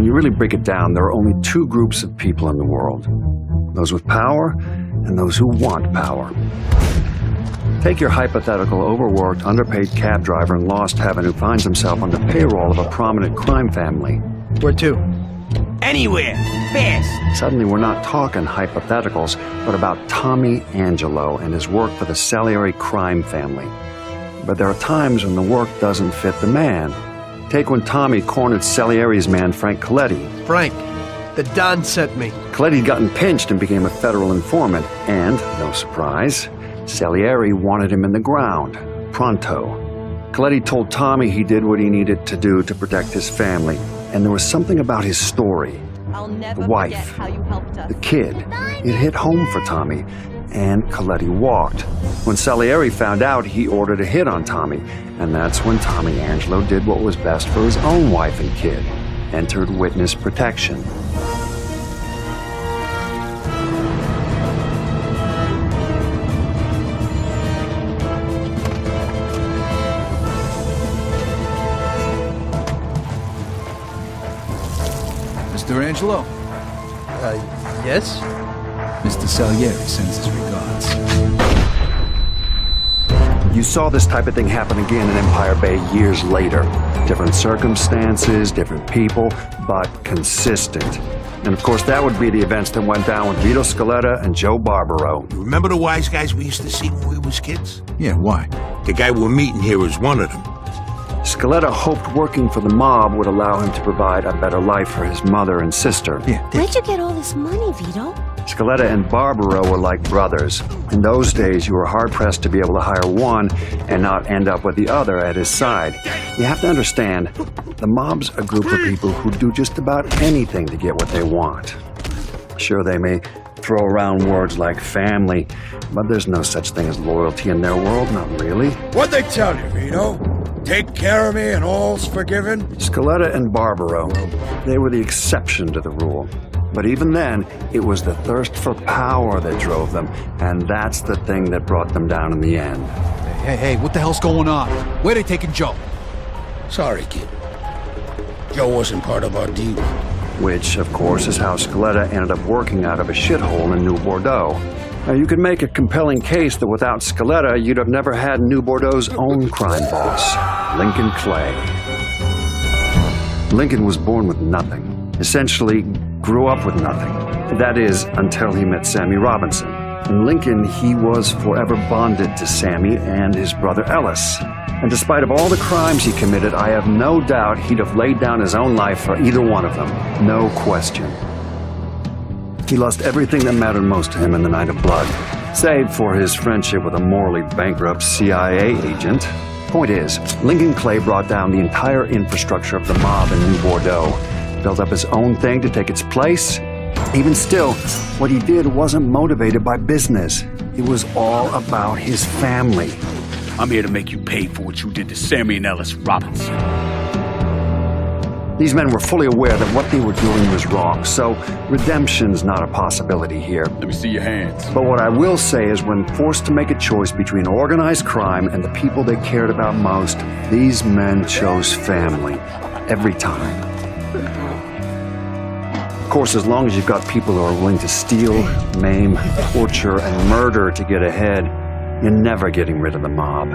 you really break it down, there are only two groups of people in the world. Those with power and those who want power. Take your hypothetical overworked, underpaid cab driver in Lost Heaven who finds himself on the payroll of a prominent crime family. Where to? Anywhere. Fast. Suddenly, we're not talking hypotheticals, but about Tommy Angelo and his work for the Salieri crime family. But there are times when the work doesn't fit the man. Take when Tommy cornered Salieri's man, Frank Coletti. Frank, the Don sent me. Coletti'd gotten pinched and became a federal informant, and, no surprise, Salieri wanted him in the ground, pronto. Coletti told Tommy he did what he needed to do to protect his family, and there was something about his story. The wife, the kid. It hit home for Tommy, and Coletti walked. When Salieri found out, he ordered a hit on Tommy, and that's when Tommy Angelo did what was best for his own wife and kid, entered witness protection. Mr. Angelo? Yes? Mr. Salieri sends his regards. You saw this type of thing happen again in Empire Bay years later. Different circumstances, different people, but consistent. And of course, that would be the events that went down with Vito Scaletta and Joe Barbaro. You remember the wise guys we used to see when we was kids? Yeah, why? The guy we're meeting here is one of them. Scaletta hoped working for the mob would allow him to provide a better life for his mother and sister. Yeah. Where'd you get all this money, Vito? Scaletta and Barbaro were like brothers. In those days, you were hard-pressed to be able to hire one and not end up with the other at his side. You have to understand, the mob's a group of people who do just about anything to get what they want. Sure, they may throw around words like family, but there's no such thing as loyalty in their world, not really. What'd they tell you, Vito? Take care of me and all's forgiven? Scaletta and Barbaro, they were the exception to the rule. But even then, it was the thirst for power that drove them, and that's the thing that brought them down in the end. Hey, what the hell's going on? Where are they taking Joe? Sorry, kid. Joe wasn't part of our deal. Which, of course, is how Scaletta ended up working out of a shithole in New Bordeaux. Now, you could make a compelling case that without Scaletta, you'd have never had New Bordeaux's own crime boss, Lincoln Clay. Lincoln was born with nothing. Essentially, grew up with nothing. That is, until he met Sammy Robinson. In Lincoln, he was forever bonded to Sammy and his brother Ellis. And despite of all the crimes he committed, I have no doubt he'd have laid down his own life for either one of them. No question. He lost everything that mattered most to him in the Night of Blood, save for his friendship with a morally bankrupt CIA agent. Point is, Lincoln Clay brought down the entire infrastructure of the mob in New Bordeaux, built up his own thing to take its place. Even still, what he did wasn't motivated by business. It was all about his family. I'm here to make you pay for what you did to Sammy and Ellis Robinson. These men were fully aware that what they were doing was wrong, so redemption's not a possibility here. Let me see your hands. But what I will say is when forced to make a choice between organized crime and the people they cared about most, these men chose family. Every time. Of course, as long as you've got people who are willing to steal, maim, torture, and murder to get ahead, you're never getting rid of the mob.